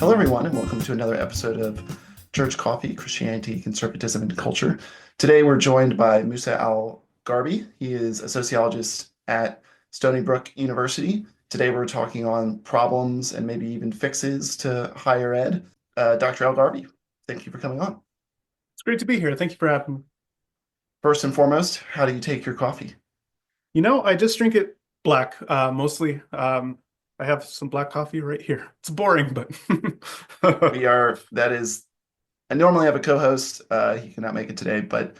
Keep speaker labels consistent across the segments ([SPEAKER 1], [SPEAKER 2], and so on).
[SPEAKER 1] Hello, everyone, and welcome to another episode of Church Coffee, Christianity, Conservatism, and Culture. Today, we're joined by Musa al-Gharbi. He is a sociologist at Stony Brook University. Today, we're talking on problems and maybe even fixes to higher ed. Dr. al-Gharbi, thank you for coming on.
[SPEAKER 2] It's great to be here. Thank you for having me.
[SPEAKER 1] First and foremost, how do you take your coffee?
[SPEAKER 2] I just drink it black, mostly. I have some black coffee right here. It's boring, but
[SPEAKER 1] I normally have a co-host. He cannot make it today, but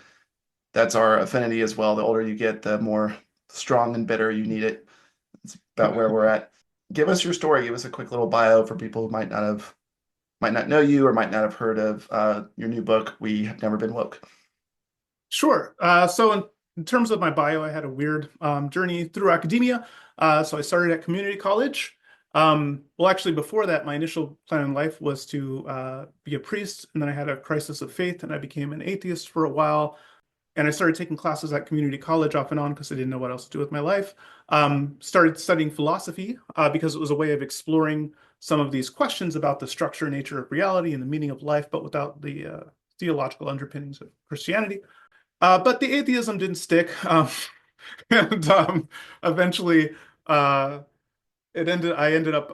[SPEAKER 1] that's our affinity as well. The older you get, the more strong and bitter you need it. It's about where we're at. Give us your story. Give us a quick little bio for people who might not know you or might not have heard of your new book, We Have Never Been Woke.
[SPEAKER 2] Sure. In terms of my bio, I had a weird journey through academia. So I started at community college. Actually, before that, my initial plan in life was to be a priest, and then I had a crisis of faith, and I became an atheist for a while. And I started taking classes at community college off and on because I didn't know what else to do with my life. Started studying philosophy because it was a way of exploring some of these questions about the structure and nature of reality and the meaning of life, but without the theological underpinnings of Christianity. But the atheism didn't stick. And eventually, I ended up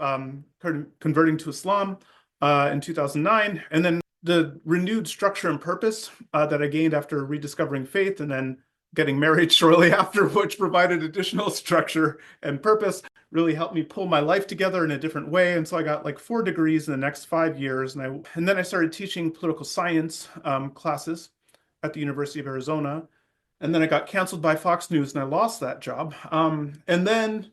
[SPEAKER 2] converting to Islam in 2009. And then the renewed structure and purpose that I gained after rediscovering faith and then getting married shortly after, which provided additional structure and purpose, really helped me pull my life together in a different way. And so I got like 4 degrees in the next 5 years. And then I started teaching political science classes at the University of Arizona. And then I got canceled by Fox News and I lost that job. And then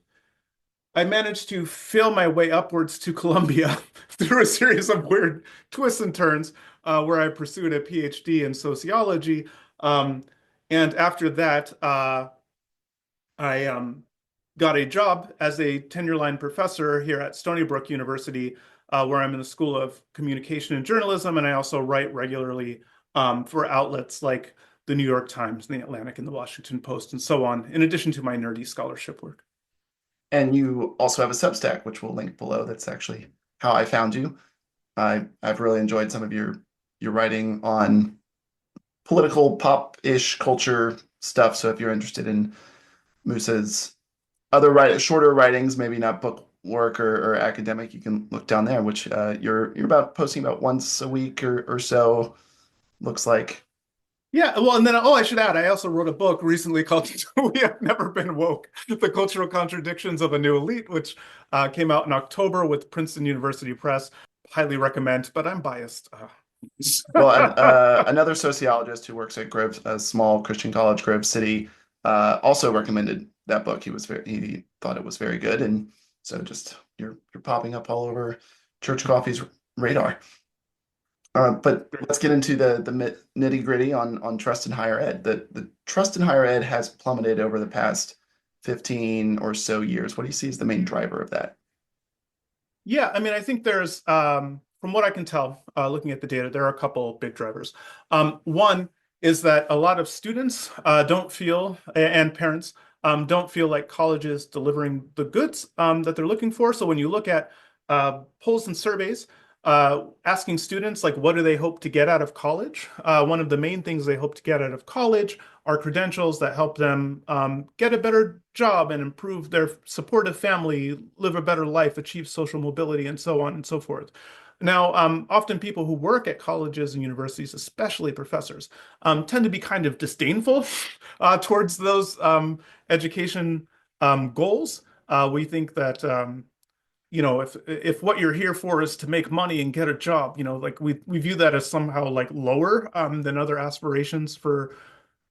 [SPEAKER 2] I managed to fail my way upwards to Columbia through a series of weird twists and turns where I pursued a PhD in sociology. And after that, I got a job as a tenure-line professor here at Stony Brook University, where I'm in the School of Communication and Journalism, and I also write regularly for outlets like the New York Times, the Atlantic, and the Washington Post, and so on, in addition to my nerdy scholarship work.
[SPEAKER 1] And you also have a Substack, which we'll link below. That's actually how I found you. I've really enjoyed some of your writing on political pop-ish culture stuff. So if you're interested in Musa's other shorter writings, maybe not book work or academic, you can look down there, which you're posting about once a week or so, looks like.
[SPEAKER 2] Yeah, well, and then, I should add, I also wrote a book recently called We Have Never Been Woke, The Cultural Contradictions of a New Elite, which came out in October with Princeton University Press. Highly recommend, but I'm biased.
[SPEAKER 1] Well, another sociologist who works at Grove, a small Christian college, Grove City, also recommended that book. He thought it was very good, and so just you're popping up all over Church Coffee's radar. But let's get into the nitty gritty on trust in higher ed. The trust in higher ed has plummeted over the past 15 or so years. What do you see as the main driver of that?
[SPEAKER 2] Yeah, I mean, I think there's, from what I can tell, looking at the data, there are a couple big drivers. One is that a lot of students don't feel, and parents don't feel like college is delivering the goods that they're looking for. So when you look at polls and surveys, asking students, like, what do they hope to get out of college? One of the main things they hope to get out of college are credentials that help them get a better job and improve their supportive family, live a better life, achieve social mobility, and so on and so forth. Now, often people who work at colleges and universities, especially professors, tend to be kind of disdainful towards those education goals. We think that if what you're here for is to make money and get a job, like we view that as somehow like lower than other aspirations for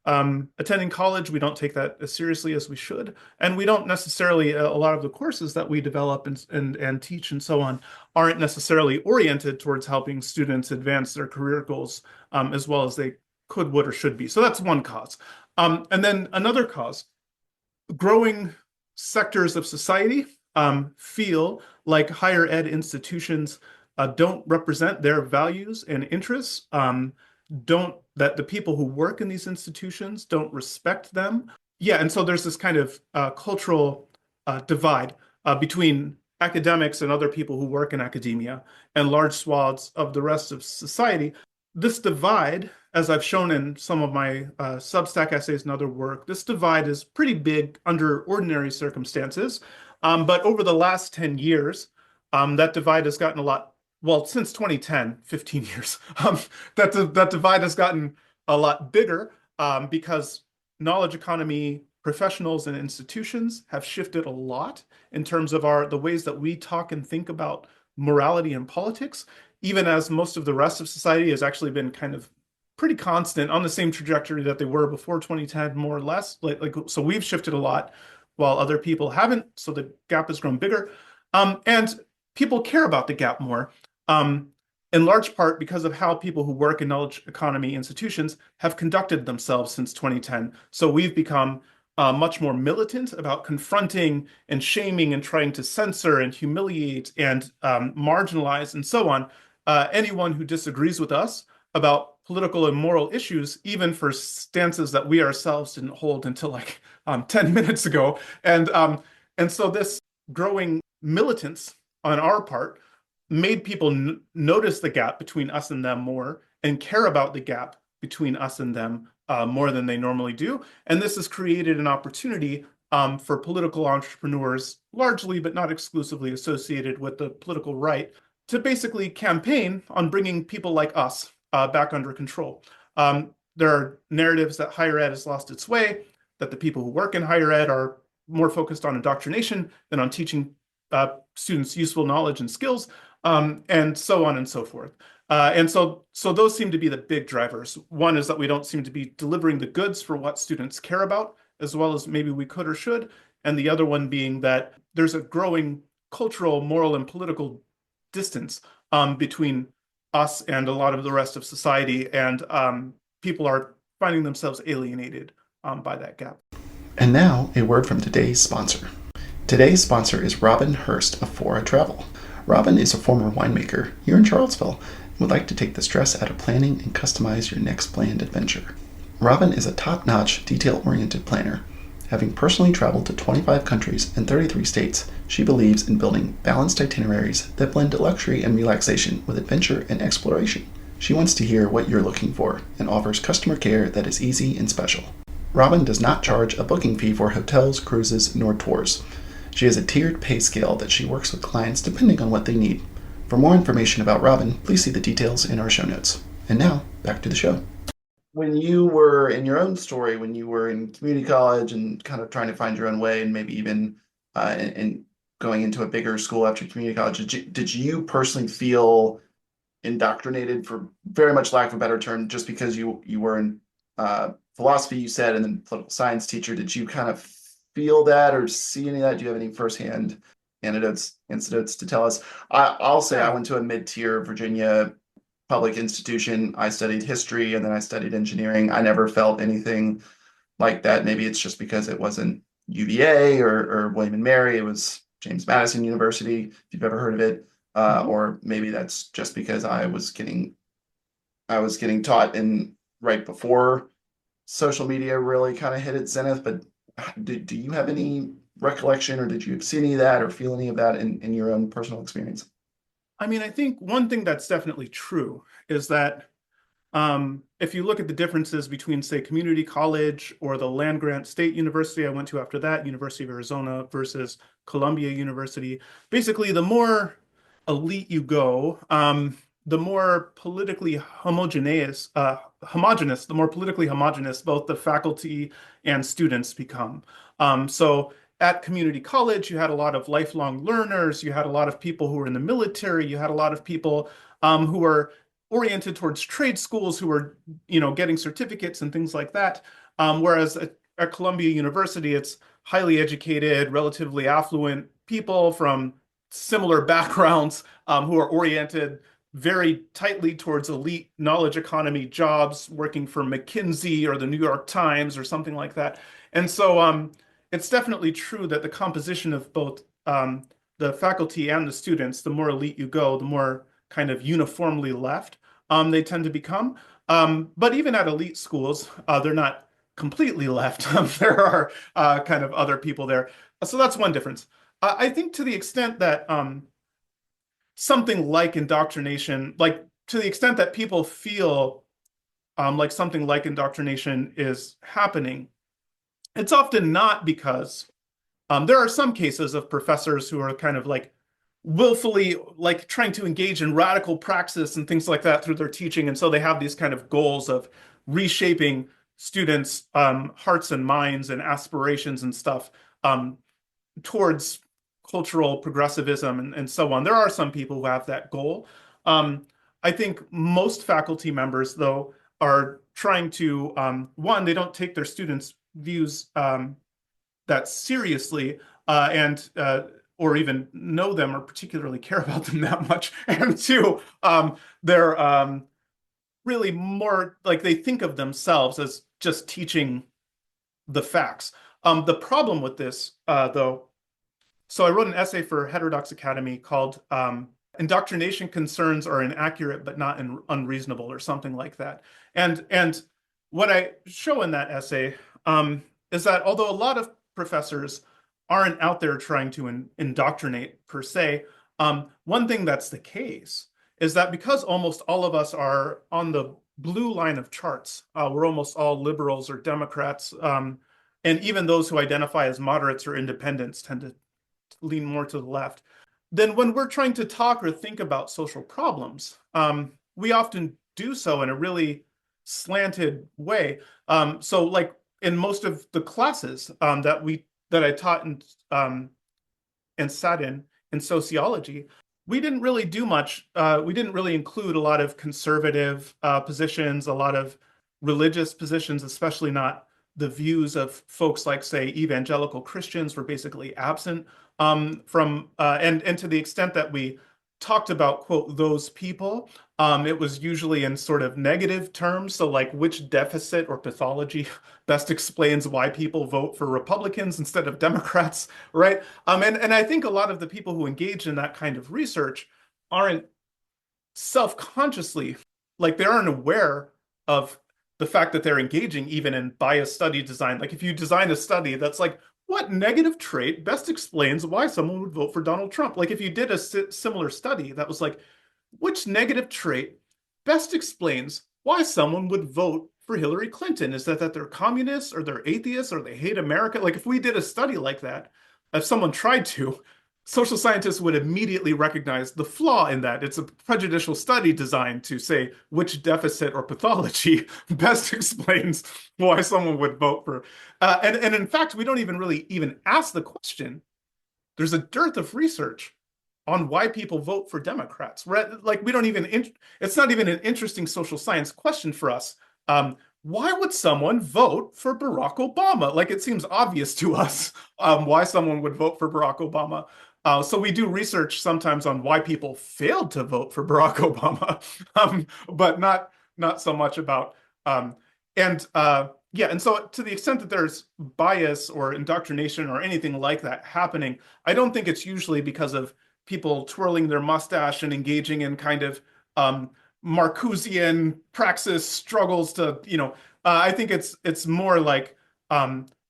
[SPEAKER 2] attending college. We don't take that as seriously as we should, and we don't necessarily a lot of the courses that we develop and teach and so on aren't necessarily oriented towards helping students advance their career goals as well as they could, would, or should be. So that's one cause, and then another cause: growing sectors of society feel like higher ed institutions don't represent their values and interests, that the people who work in these institutions don't respect them. Yeah, and so there's this kind of cultural divide between academics and other people who work in academia and large swaths of the rest of society. This divide, as I've shown in some of my Substack essays and other work, this divide is pretty big under ordinary circumstances. But over the last 10 years, that divide has gotten a lot, well, since 2010, 15 years, that divide has gotten a lot bigger because knowledge economy professionals and institutions have shifted a lot in terms of the ways that we talk and think about morality and politics, even as most of the rest of society has actually been kind of pretty constant on the same trajectory that they were before 2010, more or less. So we've shifted a lot while other people haven't. So the gap has grown bigger. And people care about the gap more, in large part because of how people who work in knowledge economy institutions have conducted themselves since 2010. So we've become much more militant about confronting and shaming and trying to censor and humiliate and marginalize and so on anyone who disagrees with us about political and moral issues, even for stances that we ourselves didn't hold until like 10 minutes ago. And so this growing militance on our part made people notice the gap between us and them more and care about the gap between us and them more than they normally do. And this has created an opportunity for political entrepreneurs, largely but not exclusively associated with the political right, to basically campaign on bringing people like us back under control. There are narratives that higher ed has lost its way, that the people who work in higher ed are more focused on indoctrination than on teaching students useful knowledge and skills, and so on and so forth. And so those seem to be the big drivers. One is that we don't seem to be delivering the goods for what students care about, as well as maybe we could or should. And the other one being that there's a growing cultural, moral, and political distance between us and a lot of the rest of society. And people are finding themselves alienated by that gap.
[SPEAKER 1] And now, a word from today's sponsor. Today's sponsor is Robin Hurst of Fora Travel. Robin is a former winemaker here in Charlottesville and would like to take the stress out of planning and customize your next planned adventure. Robin is a top-notch, detail-oriented planner. Having personally traveled to 25 countries and 33 states, she believes in building balanced itineraries that blend luxury and relaxation with adventure and exploration. She wants to hear what you're looking for and offers customer care that is easy and special. Robin does not charge a booking fee for hotels, cruises, nor tours. She has a tiered pay scale that she works with clients depending on what they need. For more information about Robin, please see the details in our show notes. And now, back to the show. When you were in your own story, when you were in community college and kind of trying to find your own way and maybe even in going into a bigger school after community college, did you personally feel indoctrinated, for very much lack of a better term, just because you were in philosophy, you said, and then political science teacher? Did you kind of feel that or see any of that? Do you have any firsthand anecdotes to tell us? I'll say I went to a mid-tier Virginia public institution. I studied history and then I studied engineering. I never felt anything like that. Maybe it's just because it wasn't UVA or William and Mary. It was James Madison University, if you've ever heard of it. Or maybe that's just because I was getting taught in right before social media really kind of hit its zenith. But do you have any recollection, or did you see any of that or feel any of that in your own personal experience?
[SPEAKER 2] I mean, I think one thing that's definitely true is that if you look at the differences between, say, community college or the land-grant state university I went to after that, University of Arizona versus Columbia University, basically the more elite you go, the more politically homogeneous, the more politically homogeneous both the faculty and students become. So at community college, you had a lot of lifelong learners, you had a lot of people who were in the military, you had a lot of people who were oriented towards trade schools, who were, getting certificates and things like that. Whereas at Columbia University, it's highly educated, relatively affluent people from similar backgrounds who are oriented very tightly towards elite knowledge economy jobs, working for McKinsey or the New York Times or something like that. And so it's definitely true that the composition of both the faculty and the students, the more elite you go, the more kind of uniformly left they tend to become. But even at elite schools, they're not completely left. There are kind of other people there. So that's one difference. I think to the extent that something like indoctrination, like to the extent that people feel like something like indoctrination is happening, it's often not because there are some cases of professors who are kind of like willfully like trying to engage in radical praxis and things like that through their teaching. And so they have these kind of goals of reshaping students' hearts and minds and aspirations and stuff um, towards cultural progressivism and so on. There are some people who have that goal. Um, I think most faculty members, though, are trying to, one, they don't take their students' views that seriously and or even know them or particularly care about them that much. And two, they're really more like they think of themselves as just teaching the facts. The problem with this, though, so I wrote an essay for Heterodox Academy called "Indoctrination Concerns Are Inaccurate but Not Unreasonable" or something like that. And what I show in that essay is that although a lot of professors aren't out there trying to indoctrinate per se, one thing that's the case is that because almost all of us are on the blue line of charts, we're almost all liberals or Democrats, and even those who identify as moderates or independents tend to lean more to the left. Then when we're trying to talk or think about social problems, we often do so in a really slanted way. So like in most of the classes that I taught and sat in sociology, we didn't really do much. We didn't really include a lot of conservative positions, a lot of religious positions, especially not the views of folks like, say, evangelical Christians were basically absent from, and to the extent that we talked about, quote, those people, it was usually in sort of negative terms. So like which deficit or pathology best explains why people vote for Republicans instead of Democrats, right? And I think a lot of the people who engage in that kind of research aren't self-consciously, like they aren't aware of the fact that they're engaging even in bias study design. Like if you design a study that's like, what negative trait best explains why someone would vote for Donald Trump? Like if you did a similar study that was like, which negative trait best explains why someone would vote for Hillary Clinton? Is that they're communists or they're atheists or they hate America? Like if we did a study like that, if someone tried to, social scientists would immediately recognize the flaw in that. It's a prejudicial study designed to say which deficit or pathology best explains why someone would vote for. And in fact, we don't even really even ask the question. There's a dearth of research on why people vote for Democrats. Like we don't even, it's not even an interesting social science question for us. Why would someone vote for Barack Obama? Like it seems obvious to us why someone would vote for Barack Obama. So we do research sometimes on why people failed to vote for Barack Obama, but not so much about and yeah. And so to the extent that there's bias or indoctrination or anything like that happening, I don't think it's usually because of people twirling their mustache and engaging in kind of Marcusean praxis struggles to, I think it's more like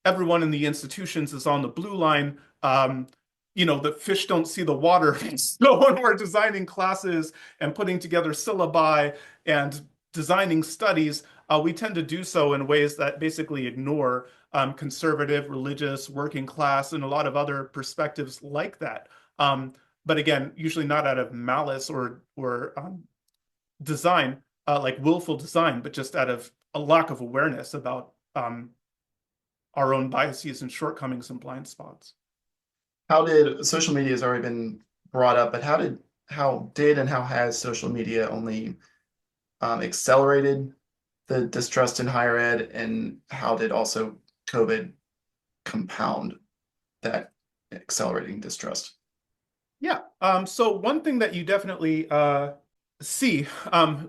[SPEAKER 2] everyone in the institutions is on the blue line. The fish don't see the water. So when we're designing classes and putting together syllabi and designing studies, we tend to do so in ways that basically ignore conservative, religious, working class, and a lot of other perspectives like that. But again, usually not out of malice or design, like willful design, but just out of a lack of awareness about our own biases and shortcomings and blind spots.
[SPEAKER 1] How did social media has already been brought up, but how has social media only accelerated the distrust in higher ed, and how did also COVID compound that accelerating distrust?
[SPEAKER 2] Yeah. So one thing that you definitely see,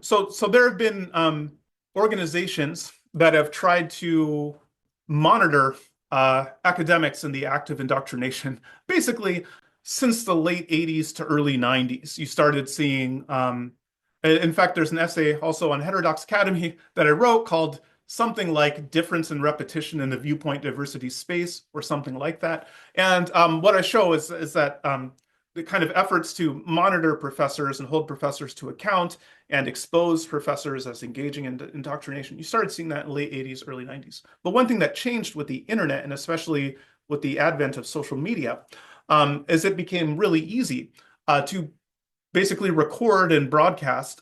[SPEAKER 2] so there have been organizations that have tried to monitor academics in the act of indoctrination. Basically, since the late 80s to early 90s, you started seeing, in fact, there's an essay also on Heterodox Academy that I wrote called something like difference in repetition in the viewpoint diversity space or something like that. And what I show is that the kind of efforts to monitor professors and hold professors to account and expose professors as engaging in indoctrination. You started seeing that in the late 80s, early 90s. But one thing that changed with the internet, and especially with the advent of social media, is it became really easy to basically record and broadcast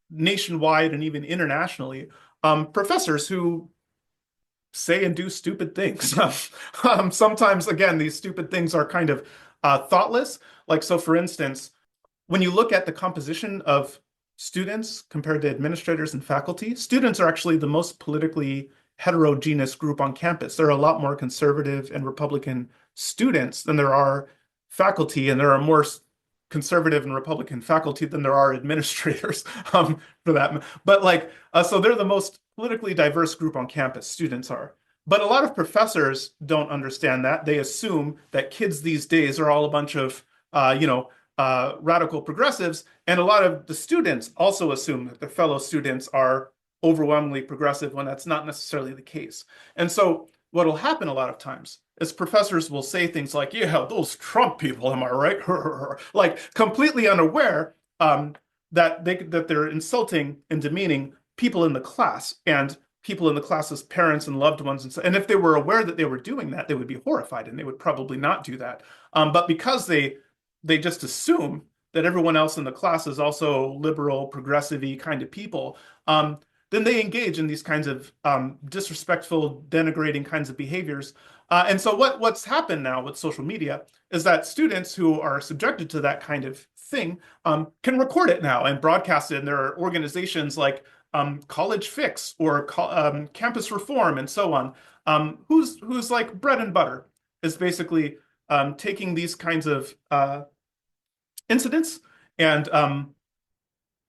[SPEAKER 2] nationwide and even internationally professors who say and do stupid things. Sometimes, again, these stupid things are kind of thoughtless. Like, so for instance, when you look at the composition of students compared to administrators and faculty, students are actually the most politically heterogeneous group on campus. There are a lot more conservative and Republican students than there are faculty, and there are more conservative and Republican faculty than there are administrators for that. But like, so they're the most politically diverse group on campus, students are. But a lot of professors don't understand that. They assume that kids these days are all a bunch of, radical progressives. And a lot of the students also assume that their fellow students are overwhelmingly progressive when that's not necessarily the case. And so what will happen a lot of times is professors will say things like, yeah, those Trump people, am I right? Like completely unaware that they're insulting and demeaning people in the class and people in the class's parents and loved ones. And if they were aware that they were doing that, they would be horrified and they would probably not do that. But because they just assume that everyone else in the class is also liberal, progressive-y kind of people, then they engage in these kinds of disrespectful, denigrating kinds of behaviors. And so what's happened now with social media is that students who are subjected to that kind of thing can record it now and broadcast it. And there are organizations like College Fix or Campus Reform and so on, who's like bread and butter is basically taking these kinds of incidents and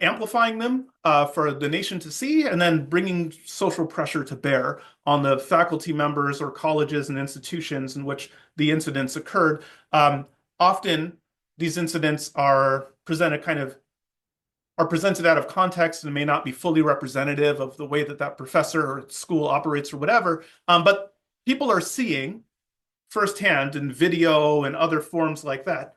[SPEAKER 2] amplifying them for the nation to see, and then bringing social pressure to bear on the faculty members or colleges and institutions in which the incidents occurred. Often these incidents are presented out of context and may not be fully representative of the way that professor or school operates or whatever. But people are seeing firsthand in video and other forms like that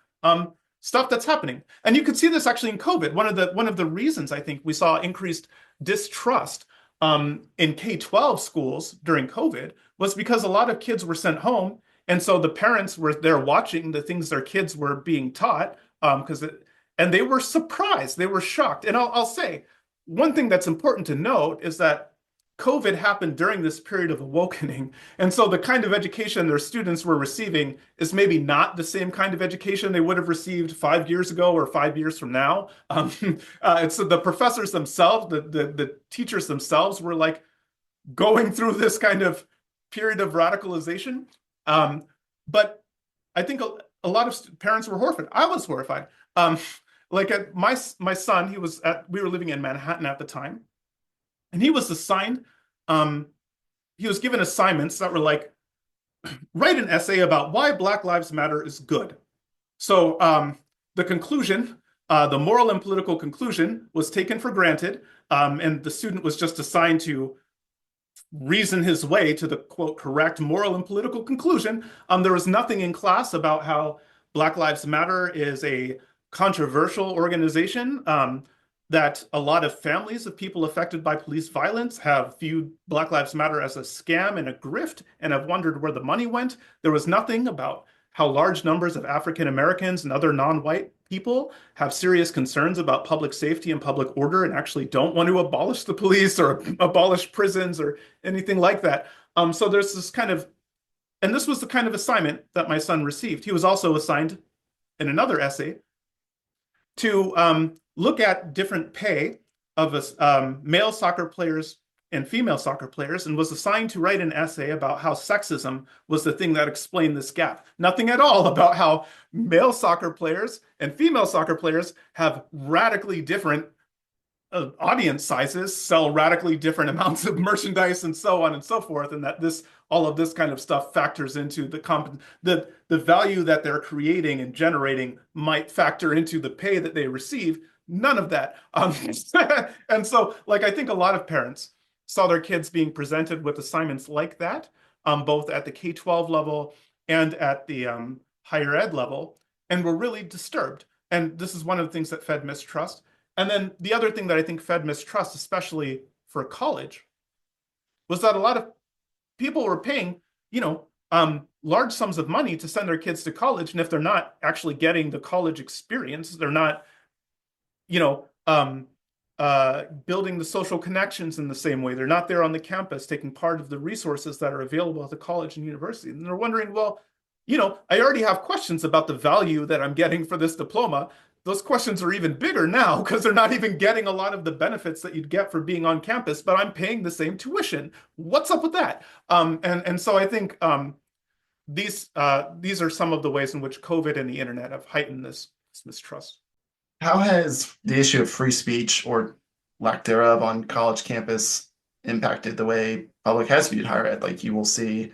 [SPEAKER 2] stuff that's happening. And you could see this actually in COVID. One of the reasons I think we saw increased distrust in K-12 schools during COVID was because a lot of kids were sent home. And so the parents were there watching the things their kids were being taught and they were surprised, they were shocked. And I'll say, one thing that's important to note is that COVID happened during this period of awakening. And so the kind of education their students were receiving is maybe not the same kind of education they would have received 5 years ago or 5 years from now. It's the professors themselves, the teachers themselves were like going through this kind of period of radicalization. But I think a lot of parents were horrified. I was horrified. Like my son, we were living in Manhattan at the time, and he was assigned, he was given assignments that were like, write an essay about why Black Lives Matter is good. So the conclusion, the moral and political conclusion was taken for granted, and the student was just assigned to reason his way to the quote correct moral and political conclusion. There was nothing in class about how Black Lives Matter is a controversial organization, that a lot of families of people affected by police violence have viewed Black Lives Matter as a scam and a grift and have wondered where the money went. There was nothing about how large numbers of African Americans and other non-white people have serious concerns about public safety and public order and actually don't want to abolish the police or abolish prisons or anything like that. So there's this kind of, and this was the kind of assignment that my son received. He was also assigned in another essay to look at different pay of male soccer players and female soccer players, and was assigned to write an essay about how sexism was the thing that explained this gap. Nothing at all about how male soccer players and female soccer players have radically different audience sizes, sell radically different amounts of merchandise, and so on and so forth, and that all of this kind of stuff factors into the value that they're creating and generating might factor into the pay that they receive. None of that. And so, like, I think a lot of parents saw their kids being presented with assignments like that, both at the K-12 level and at the higher ed level, and were really disturbed. And this is one of the things that fed mistrust. And then the other thing that I think fed mistrust, especially for college, was that a lot of people were paying, large sums of money to send their kids to college. And if they're not actually getting the college experience, they're not, you know, building the social connections in the same way. They're not there on the campus taking part of the resources that are available at the college and university. And they're wondering, well, I already have questions about the value that I'm getting for this diploma. Those questions are even bigger now because they're not even getting a lot of the benefits that you'd get for being on campus, but I'm paying the same tuition. What's up with that? And so I think these are some of the ways in which COVID and the internet have heightened this mistrust.
[SPEAKER 1] How has the issue of free speech or lack thereof on college campus impacted the way public has viewed higher ed? Like you will see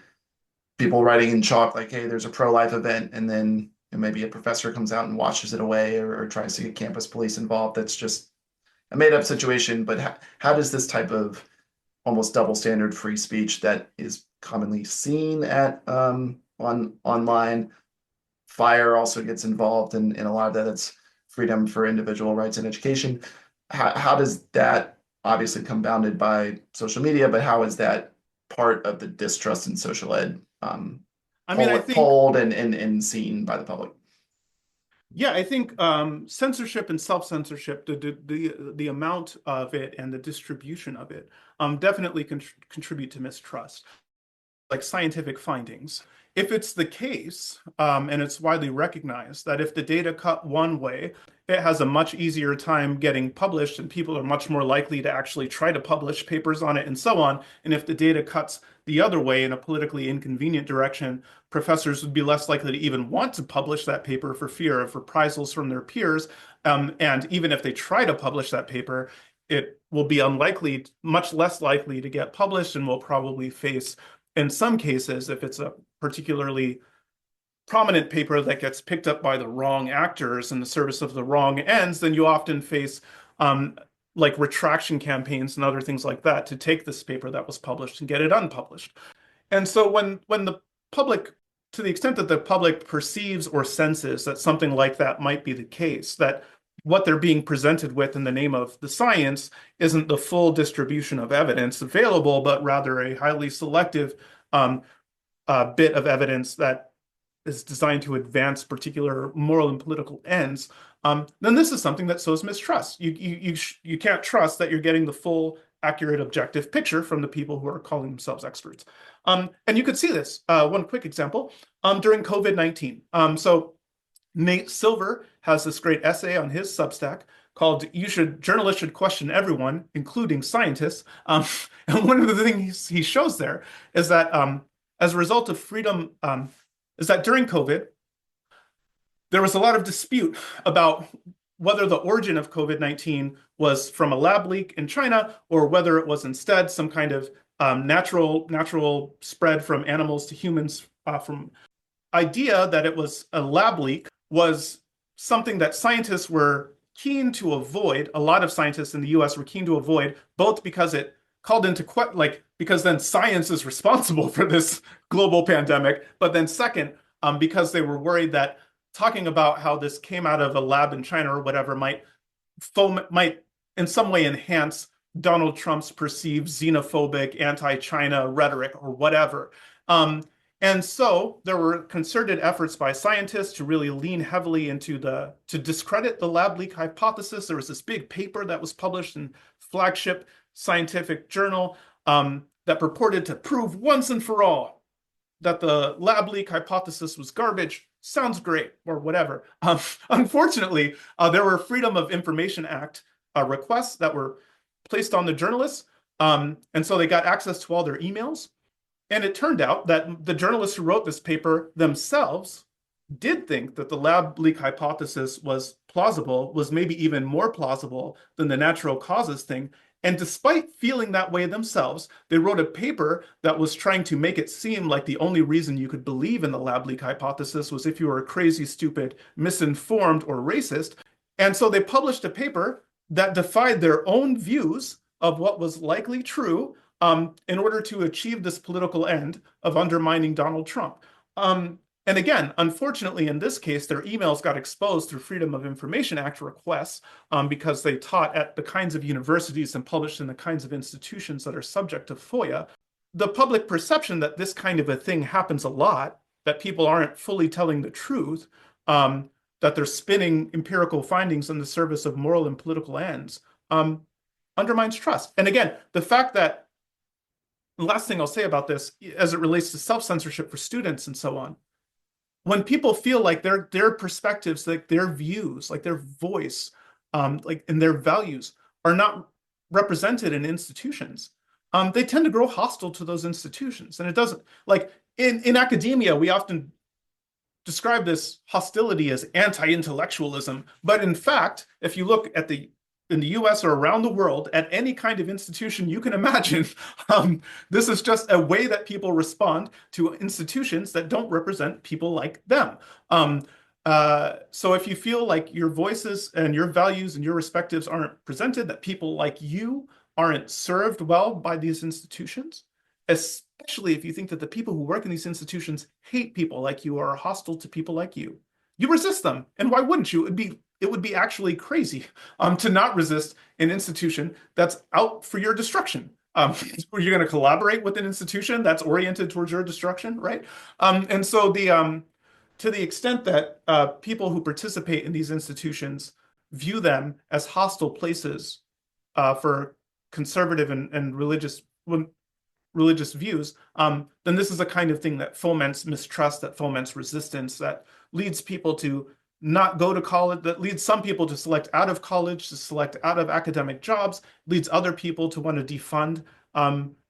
[SPEAKER 1] people writing in chalk like, hey, there's a pro-life event, and then maybe a professor comes out and washes it away or tries to get campus police involved. That's just a made-up situation. But how does this type of almost double standard free speech that is commonly seen at online, FIRE also gets involved in a lot of that. It's freedom for individual rights and education. How does that obviously compounded by social media, but how is that part of the distrust in social ed
[SPEAKER 2] I think
[SPEAKER 1] polled and seen by the public?
[SPEAKER 2] Yeah, I think censorship and self-censorship, the amount of it and the distribution of it, definitely contribute to mistrust, like scientific findings. If it's the case, and it's widely recognized that if the data cut one way, it has a much easier time getting published, and people are much more likely to actually try to publish papers on it and so on. And if the data cuts the other way in a politically inconvenient direction, professors would be less likely to even want to publish that paper for fear of reprisals from their peers. And even if they try to publish that paper, it will be unlikely, much less likely to get published, and will probably face, in some cases, if it's a particularly prominent paper that gets picked up by the wrong actors in the service of the wrong ends, then you often face like retraction campaigns and other things like that to take this paper that was published and get it unpublished. And so when the public, to the extent that the public perceives or senses that something like that might be the case, that what they're being presented with in the name of the science isn't the full distribution of evidence available, but rather a highly selective bit of evidence that is designed to advance particular moral and political ends, then this is something that sows mistrust. You can't trust that you're getting the full, accurate, objective picture from the people who are calling themselves experts. And you could see this. One quick example, during COVID-19. So Nate Silver has this great essay on his Substack called Journalists Should Question Everyone, Including Scientists. And one of the things he shows there is that as a result of freedom, is that during COVID, there was a lot of dispute about whether the origin of COVID-19 was from a lab leak in China or whether it was instead some kind of natural spread from animals to humans. From idea that it was a lab leak was something that scientists were keen to avoid. A lot of scientists in the US were keen to avoid, both because it called into because then science is responsible for this global pandemic, but then second, because they were worried that talking about how this came out of a lab in China or whatever might in some way enhance Donald Trump's perceived xenophobic anti-China rhetoric or whatever. And so there were concerted efforts by scientists to really lean heavily to discredit the lab leak hypothesis. There was this big paper that was published in flagship scientific journal that purported to prove once and for all that the lab leak hypothesis was garbage. Sounds great, or whatever. Unfortunately, there were Freedom of Information Act requests that were placed on the journalists, and so they got access to all their emails. And it turned out that the journalists who wrote this paper themselves did think that the lab leak hypothesis was plausible, was maybe even more plausible than the natural causes thing. And despite feeling that way themselves, they wrote a paper that was trying to make it seem like the only reason you could believe in the lab leak hypothesis was if you were crazy, stupid, misinformed, or racist. And so they published a paper that defied their own views of what was likely true, in order to achieve this political end of undermining Donald Trump. And again, unfortunately, in this case, their emails got exposed through Freedom of Information Act requests because they taught at the kinds of universities and published in the kinds of institutions that are subject to FOIA. The public perception that this kind of a thing happens a lot, that people aren't fully telling the truth, that they're spinning empirical findings in the service of moral and political ends, undermines trust. And again, the fact that, the last thing I'll say about this, as it relates to self-censorship for students and so on, when people feel like their perspectives, like their views, like their voice, like and their values are not represented in institutions, they tend to grow hostile to those institutions. And it doesn't, like in academia, we often describe this hostility as anti-intellectualism. But in fact, if you look at in the US or around the world, at any kind of institution you can imagine, this is just a way that people respond to institutions that don't represent people like them. So if you feel like your voices and your values and your perspectives aren't presented, that people like you aren't served well by these institutions, especially if you think that the people who work in these institutions hate people like you or are hostile to people like you resist them. And why wouldn't you? It would be actually crazy to not resist an institution that's out for your destruction. You're going to collaborate with an institution that's oriented towards your destruction, right? And so to the extent that people who participate in these institutions view them as hostile places for conservative and religious views, then this is a kind of thing that foments mistrust, that foments resistance, that leads people to not go to college, that leads some people to select out of college, to select out of academic jobs, leads other people to want to defund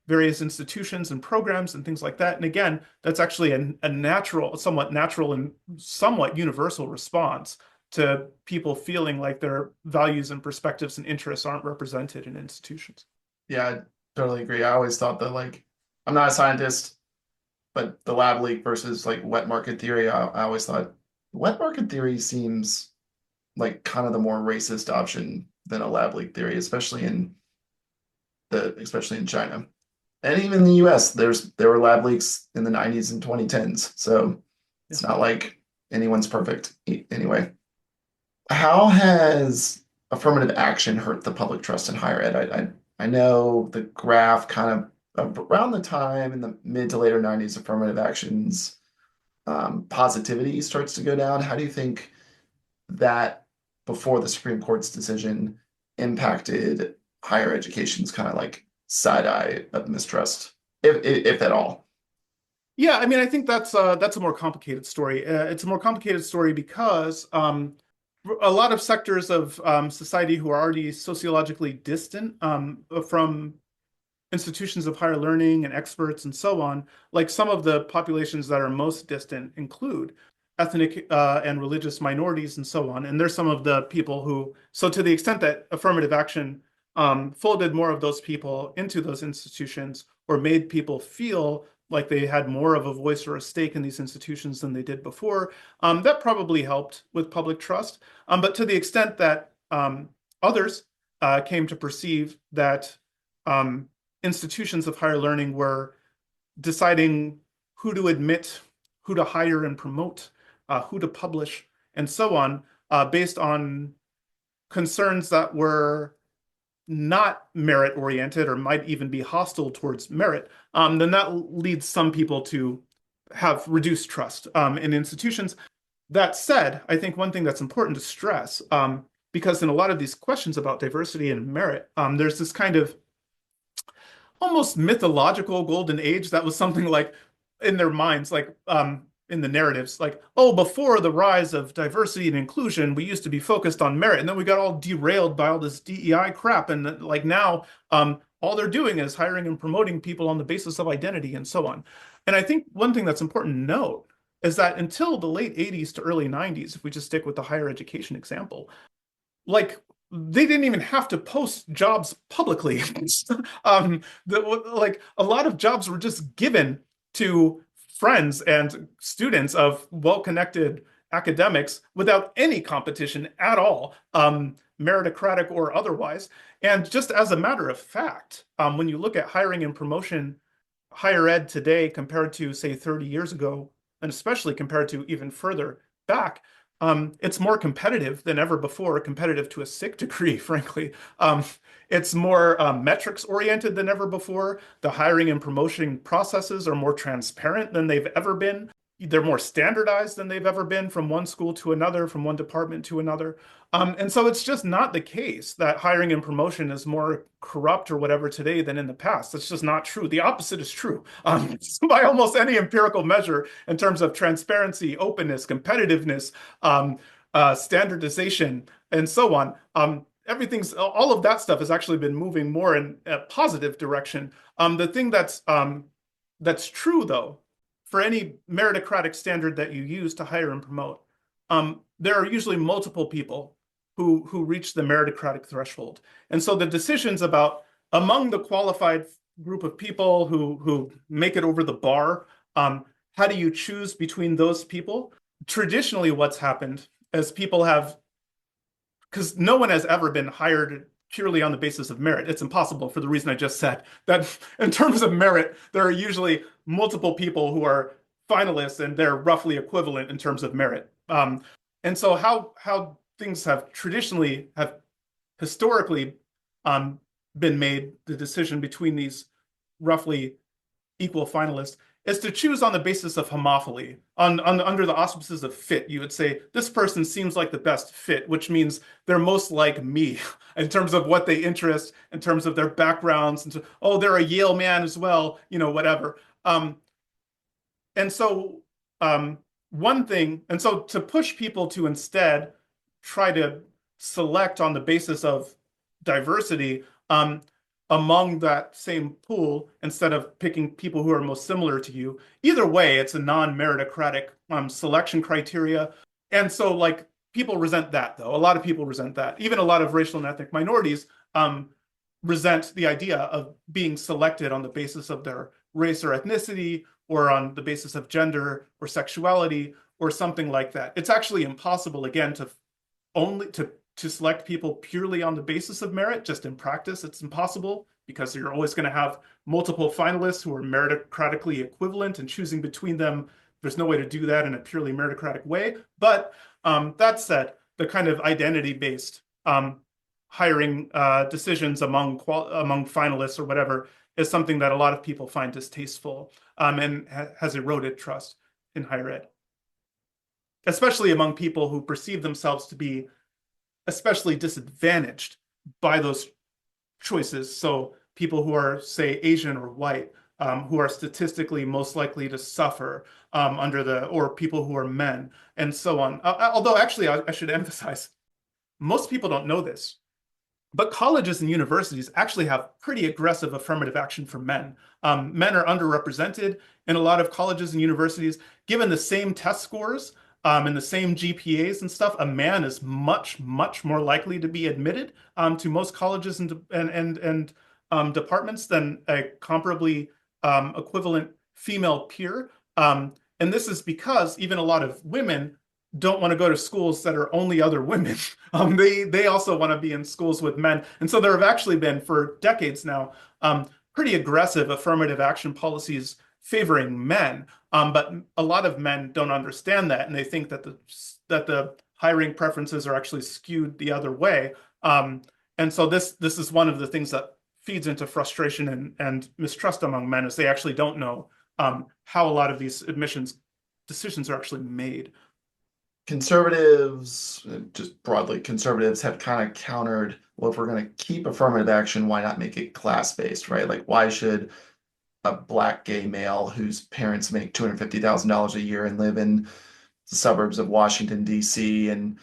[SPEAKER 2] various institutions and programs and things like that. And again, that's actually a natural, somewhat natural and somewhat universal response to people feeling like their values and perspectives and interests aren't represented in institutions.
[SPEAKER 1] Yeah, I totally agree. I always thought that, like, I'm not a scientist, but the lab leak versus like wet market theory, I always thought wet market theory seems like kind of the more racist option than a lab leak theory, especially in China. And even in the US, there were lab leaks in the 90s and 2010s. So it's not like anyone's perfect anyway. How has affirmative action hurt the public trust in higher ed? I know the graph kind of around the time in the mid to later 90s, affirmative actions positivity starts to go down. How do you think that before the Supreme Court's decision impacted higher education's kind of like side eye of mistrust, if at all?
[SPEAKER 2] Yeah, I mean, I think that's a more complicated story. It's a more complicated story because a lot of sectors of society who are already sociologically distant from institutions of higher learning and experts and so on, like some of the populations that are most distant include ethnic and religious minorities and so on. And there's some of the people who, so to the extent that affirmative action folded more of those people into those institutions or made people feel like they had more of a voice or a stake in these institutions than they did before, that probably helped with public trust. But to the extent that others came to perceive that institutions of higher learning were deciding who to admit, who to hire and promote, who to publish, and so on, based on concerns that were not merit-oriented or might even be hostile towards merit, then that leads some people to have reduced trust in institutions. That said, I think one thing that's important to stress, because in a lot of these questions about diversity and merit, there's this kind of almost mythological golden age that was something like in their minds, like in the narratives, like, oh, before the rise of diversity and inclusion, we used to be focused on merit, and then we got all derailed by all this DEI crap, and like now, all they're doing is hiring and promoting people on the basis of identity and so on. And I think one thing that's important to note is that until the late 80s to early 90s, if we just stick with the higher education example, like they didn't even have to post jobs publicly. Like a lot of jobs were just given to friends and students of well-connected academics without any competition at all, meritocratic or otherwise. And just as a matter of fact, when you look at hiring and promotion, higher ed today compared to, say, 30 years ago, and especially compared to even further back, it's more competitive than ever before, competitive to a sick degree, frankly. It's more metrics oriented than ever before. The hiring and promotion processes are more transparent than they've ever been. They're more standardized than they've ever been from one school to another, from one department to another. And so it's just not the case that hiring and promotion is more corrupt or whatever today than in the past. That's just not true. The opposite is true. By almost any empirical measure in terms of transparency, openness, competitiveness, standardization, and so on. All of that stuff has actually been moving more in a positive direction. The thing that's true, though, for any meritocratic standard that you use to hire and promote, there are usually multiple people who reach the meritocratic threshold. And so the decisions about among the qualified group of people who make it over the bar, how do you choose between those people? Traditionally, what's happened is people have, because no one has ever been hired purely on the basis of merit. It's impossible for the reason I just said, that in terms of merit, there are usually multiple people who are finalists and they're roughly equivalent in terms of merit. And so how things have historically been made, the decision between these roughly equal finalists, is to choose on the basis of homophily, under the auspices of fit. You would say, this person seems like the best fit, which means they're most like me in terms of what they interest, in terms of their backgrounds, and so, oh, they're a Yale man as well, whatever. And so to push people to instead try to select on the basis of diversity, among that same pool instead of picking people who are most similar to you. Either way, it's a non-meritocratic selection criteria. And so like people resent that, though. A lot of people resent that. Even a lot of racial and ethnic minorities resent the idea of being selected on the basis of their race or ethnicity, or on the basis of gender or sexuality or something like that. It's actually impossible, again, to select people purely on the basis of merit. Just in practice, it's impossible because you're always going to have multiple finalists who are meritocratically equivalent, and choosing between them, there's no way to do that in a purely meritocratic way. But that said, the kind of identity-based hiring decisions among finalists or whatever is something that a lot of people find distasteful and has eroded trust in higher ed, especially among people who perceive themselves to be especially disadvantaged by those choices. So people who are, say, Asian or white, who are statistically most likely to suffer or people who are men, and so on. Although actually, I should emphasize, most people don't know this, but colleges and universities actually have pretty aggressive affirmative action for men. Men are underrepresented in a lot of colleges and universities. Given the same test scores, and the same GPAs and stuff, a man is much, much more likely to be admitted to most colleges and departments than a comparably equivalent female peer. And this is because even a lot of women don't want to go to schools that are only other women. They also want to be in schools with men. And so there have actually been, for decades now, pretty aggressive affirmative action policies favoring men, but a lot of men don't understand that, and they think that the hiring preferences are actually skewed the other way. And so this is one of the things that feeds into frustration and mistrust among men, is they actually don't know how a lot of these admissions decisions are actually made.
[SPEAKER 1] Conservatives, just broadly, conservatives have kind of countered, well, if we're going to keep affirmative action, why not make it class-based, right? Like, why should a Black gay male whose parents make $250,000 a year and live in the suburbs of Washington, D.C. and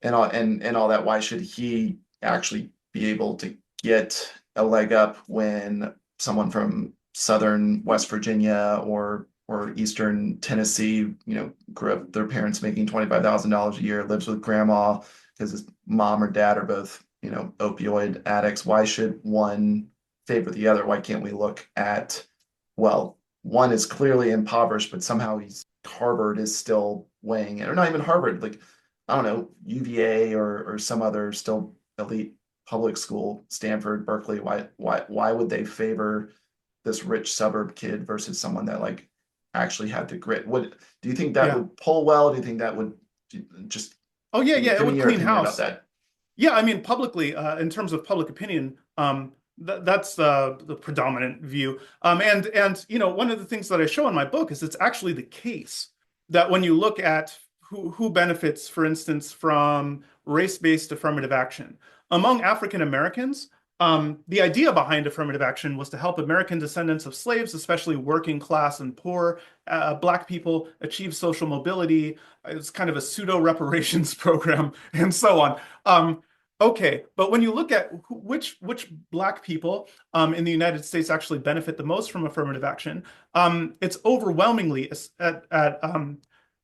[SPEAKER 1] all that, why should he actually be able to get a leg up when someone from southern West Virginia or eastern Tennessee, grew up their parents making $25,000 a year, lives with grandma because his mom or dad are both, opioid addicts? Why should one favor the other? Why can't we look at, well, one is clearly impoverished, but somehow Harvard is still weighing it, or not even Harvard, like I don't know, UVA or some other still elite public school, Stanford, Berkeley, why would they favor this rich suburb kid versus someone that like actually had the grit? What do you think that
[SPEAKER 2] Yeah.
[SPEAKER 1] would pull well? Do you think that would just
[SPEAKER 2] Oh yeah, yeah, it
[SPEAKER 1] give me
[SPEAKER 2] would
[SPEAKER 1] your
[SPEAKER 2] clean
[SPEAKER 1] opinion about
[SPEAKER 2] house.
[SPEAKER 1] that?
[SPEAKER 2] Yeah, I mean, publicly, in terms of public opinion, that's the predominant view. And one of the things that I show in my book is it's actually the case that when you look at who benefits, for instance, from race-based affirmative action among African Americans, the idea behind affirmative action was to help American descendants of slaves, especially working class and poor Black people, achieve social mobility. It's kind of a pseudo reparations program, and so on. Okay, but when you look at which Black people in the United States actually benefit the most from affirmative action, it's overwhelmingly at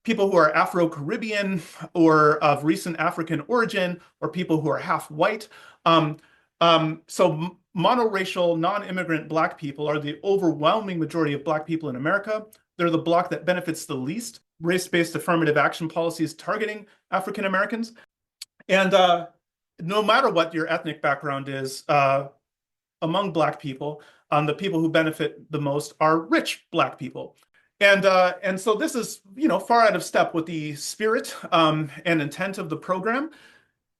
[SPEAKER 2] people who are Afro-Caribbean or of recent African origin, or people who are half white. So monoracial, non-immigrant Black people are the overwhelming majority of Black people in America. They're the bloc that benefits the least race-based affirmative action policies targeting African Americans. And no matter what your ethnic background is, among Black people, the people who benefit the most are rich Black people. And so this is, far out of step with the spirit and intent of the program.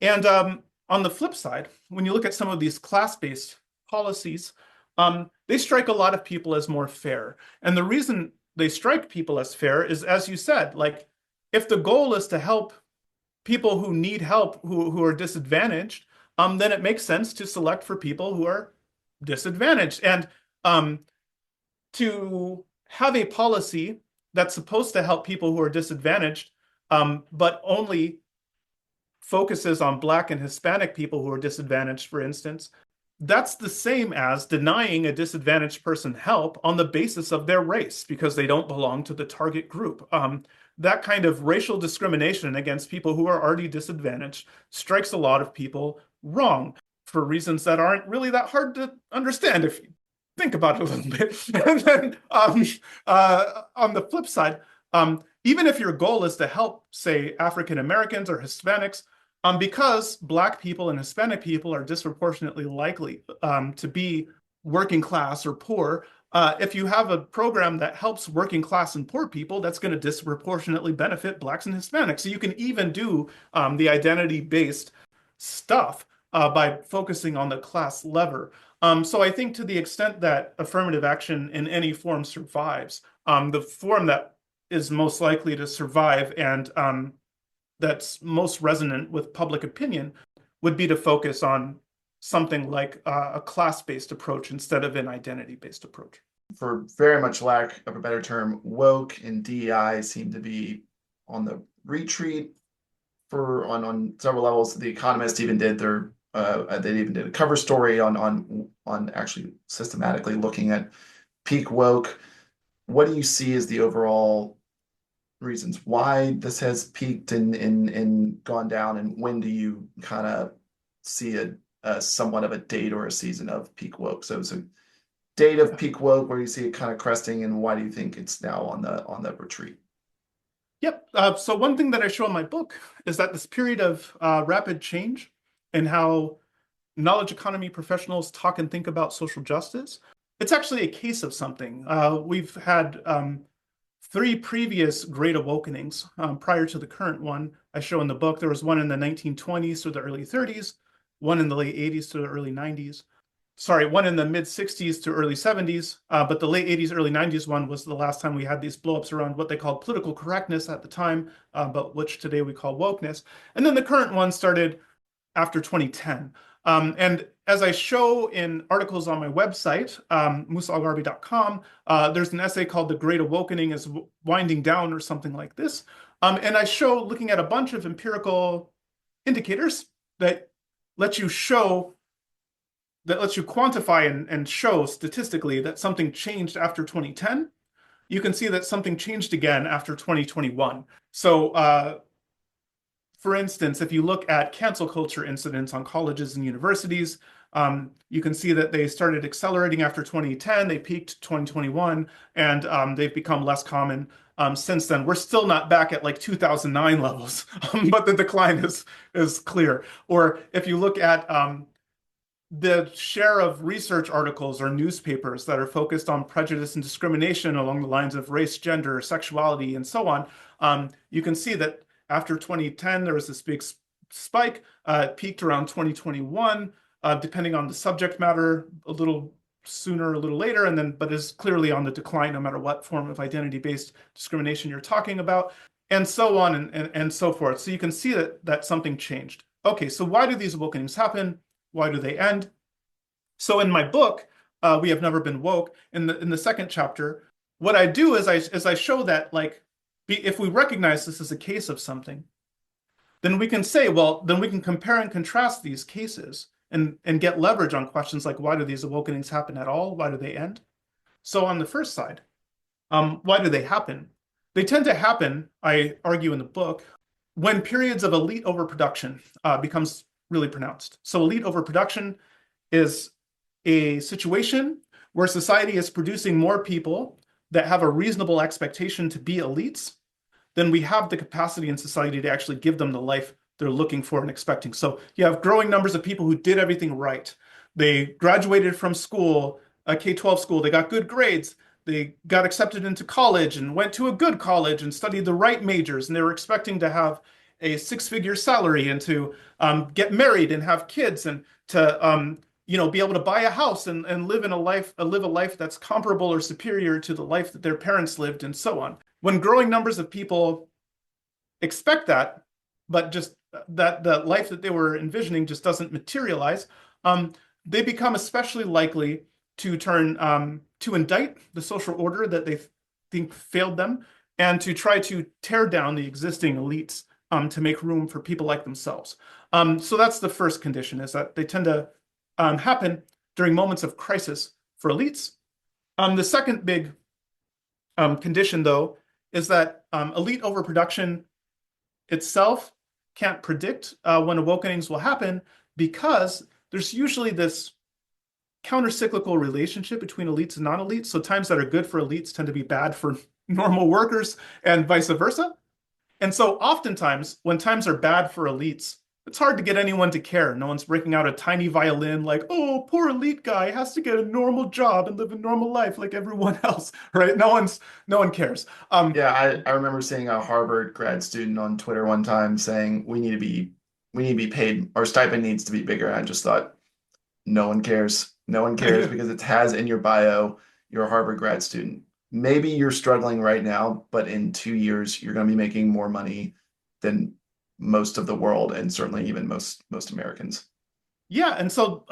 [SPEAKER 2] And on the flip side, when you look at some of these class-based policies, they strike a lot of people as more fair. And the reason they strike people as fair is, as you said, like if the goal is to help people who need help, who are disadvantaged, then it makes sense to select for people who are disadvantaged. And to have a policy that's supposed to help people who are disadvantaged, but only focuses on Black and Hispanic people who are disadvantaged, for instance, that's the same as denying a disadvantaged person help on the basis of their race because they don't belong to the target group. That kind of racial discrimination against people who are already disadvantaged strikes a lot of people wrong for reasons that aren't really that hard to understand if you think about it a little bit. And then on the flip side, even if your goal is to help, say, African Americans or Hispanics, because Black people and Hispanic people are disproportionately likely to be working class or poor, if you have a program that helps working class and poor people, that's going to disproportionately benefit Blacks and Hispanics. So you can even do the identity-based stuff by focusing on the class lever. So I think to the extent that affirmative action in any form survives, the form that is most likely to survive and that's most resonant with public opinion would be to focus on something like a class-based approach instead of an identity-based approach.
[SPEAKER 1] For very much lack of a better term, woke and DEI seem to be on the retreat on several levels. The Economist even did they even did a cover story on actually systematically looking at peak woke. What do you see as the overall reasons why this has peaked and gone down, and when do you kind of see a somewhat of a date or a season of peak woke? So it's a date of peak woke where you see it kind of cresting, and why do you think it's now on the retreat?
[SPEAKER 2] Yep. So one thing that I show in my book is that this period of rapid change and how knowledge economy professionals talk and think about social justice, it's actually a case of something. We've had 3 previous great awakenings prior to the current one I show in the book. There was one in the 1920s to the early 30s, one in the late 80s to the early 90s. Sorry, one in the mid 60s to early 70s, but the late 80s, early 90s one was the last time we had these blowups around what they called political correctness at the time, but which today we call wokeness. And then the current one started after 2010. And as I show in articles on my website, musa-al-Gharbi.com, there's an essay called The Great Awakening is Winding Down or something like this. And I show, looking at a bunch of empirical indicators that let you quantify and show statistically that something changed after 2010. You can see that something changed again after 2021. So for instance, if you look at cancel culture incidents on colleges and universities, you can see that they started accelerating after 2010, they peaked 2021, and they've become less common since then. We're still not back at like 2009 levels, but the decline is clear. Or if you look at the share of research articles or newspapers that are focused on prejudice and discrimination along the lines of race, gender, sexuality, and so on, you can see that after 2010, there was this big spike. It peaked around 2021, depending on the subject matter, a little sooner, a little later, and then, but is clearly on the decline no matter what form of identity-based discrimination you're talking about, and so on and so forth. So you can see that something changed. Okay, so why do these awakenings happen? Why do they end? So in my book, We Have Never Been Woke, in the second chapter, what I do is I show that, like, if we recognize this as a case of something, then we can say, well, then we can compare and contrast these cases and get leverage on questions like, why do these awakenings happen at all? Why do they end? So on the first side, why do they happen? They tend to happen, I argue in the book, when periods of elite overproduction becomes really pronounced. So elite overproduction is a situation where society is producing more people that have a reasonable expectation to be elites than we have the capacity in society to actually give them the life they're looking for and expecting. So you have growing numbers of people who did everything right. They graduated from school, a K-12 school, they got good grades, they got accepted into college and went to a good college and studied the right majors, and they were expecting to have a six-figure salary and to get married and have kids and to be able to buy a house and live a life that's comparable or superior to the life that their parents lived, and so on. When growing numbers of people expect that, but just that the life that they were envisioning just doesn't materialize, they become especially likely to to indict the social order that they think failed them and to try to tear down the existing elites to make room for people like themselves. So that's the first condition, is that they tend to happen during moments of crisis for elites. The second big condition, though, is that elite overproduction itself can't predict when awakenings will happen, because there's usually this counter-cyclical relationship between elites and non-elites. So times that are good for elites tend to be bad for normal workers and vice versa. And so oftentimes when times are bad for elites, it's hard to get anyone to care. No one's breaking out a tiny violin like, oh, poor elite guy has to get a normal job and live a normal life like everyone else, right? No one cares.
[SPEAKER 1] Yeah, I remember seeing a Harvard grad student on Twitter one time saying we need to be paid, our stipend needs to be bigger. And I just thought, no one cares. No one cares because it has in your bio, you're a Harvard grad student. Maybe you're struggling right now, but in 2 years, you're going to be making more money than most of the world, and certainly even most Americans.
[SPEAKER 2] Yeah, and so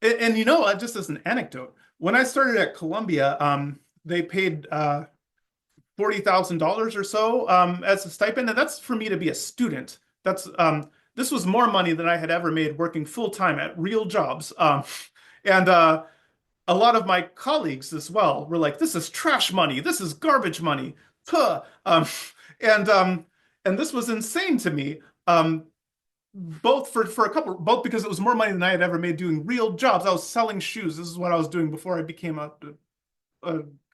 [SPEAKER 2] just as an anecdote, when I started at Columbia, they paid $40,000 or so as a stipend, and that's for me to be a student. This was more money than I had ever made working full time at real jobs, and a lot of my colleagues as well were like, "This is trash money. This is garbage money." Puh. And this was insane to me. Both both because it was more money than I had ever made doing real jobs. I was selling shoes. This is what I was doing before I became a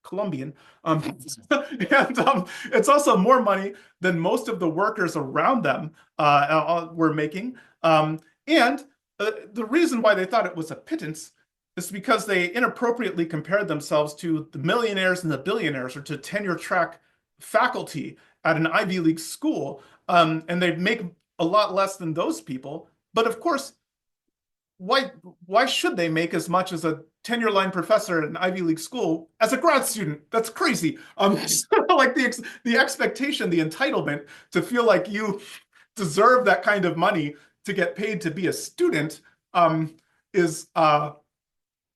[SPEAKER 2] Colombian. And it's also more money than most of the workers around them were making. And the reason why they thought it was a pittance is because they inappropriately compared themselves to the millionaires and the billionaires, or to tenure track faculty at an Ivy League school. And they'd make a lot less than those people. But of course, why should they make as much as a tenure line professor at an Ivy League school as a grad student? That's crazy. Like the expectation, the entitlement to feel like you deserve that kind of money to get paid to be a student is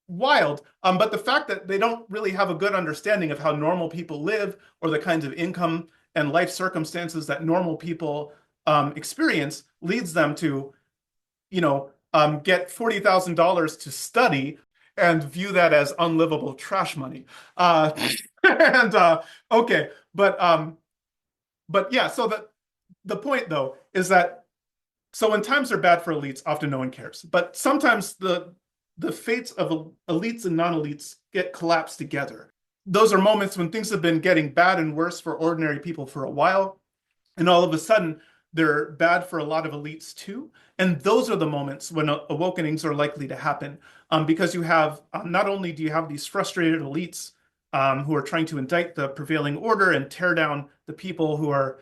[SPEAKER 2] wild. But the fact that they don't really have a good understanding of how normal people live, or the kinds of income and life circumstances that normal people experience, leads them to, get $40,000 to study and view that as unlivable trash money. Okay, but yeah. So the point, though, is that when times are bad for elites, often no one cares. But sometimes the fates of elites and non-elites get collapsed together. those are moments when things have been getting bad and worse for ordinary people for a while. And all of a sudden, they're bad for a lot of elites too. And those are the moments when awakenings are likely to happen, because you have not only do you have these frustrated elites who are trying to indict the prevailing order and tear down the people who are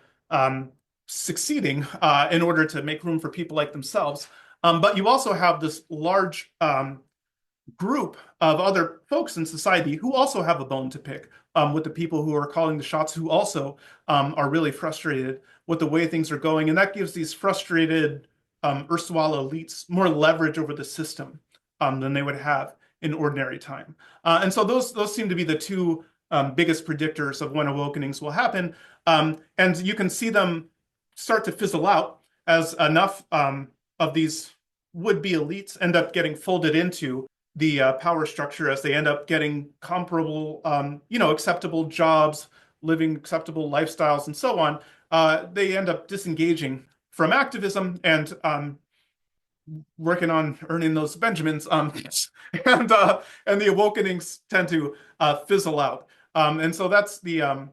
[SPEAKER 2] succeeding in order to make room for people like themselves, but you also have this large group of other folks in society who also have a bone to pick with the people who are calling the shots, who also are really frustrated with the way things are going. And that gives these frustrated erstwhile elites more leverage over the system than they would have in ordinary time. And so those seem to be the two biggest predictors of when awakenings will happen. And you can see them start to fizzle out as enough of these would-be elites end up getting folded into the power structure, as they end up getting comparable, acceptable jobs, living acceptable lifestyles, and so on. They end up disengaging from activism and working on earning those Benjamins, and the awakenings tend to fizzle out. And so that's the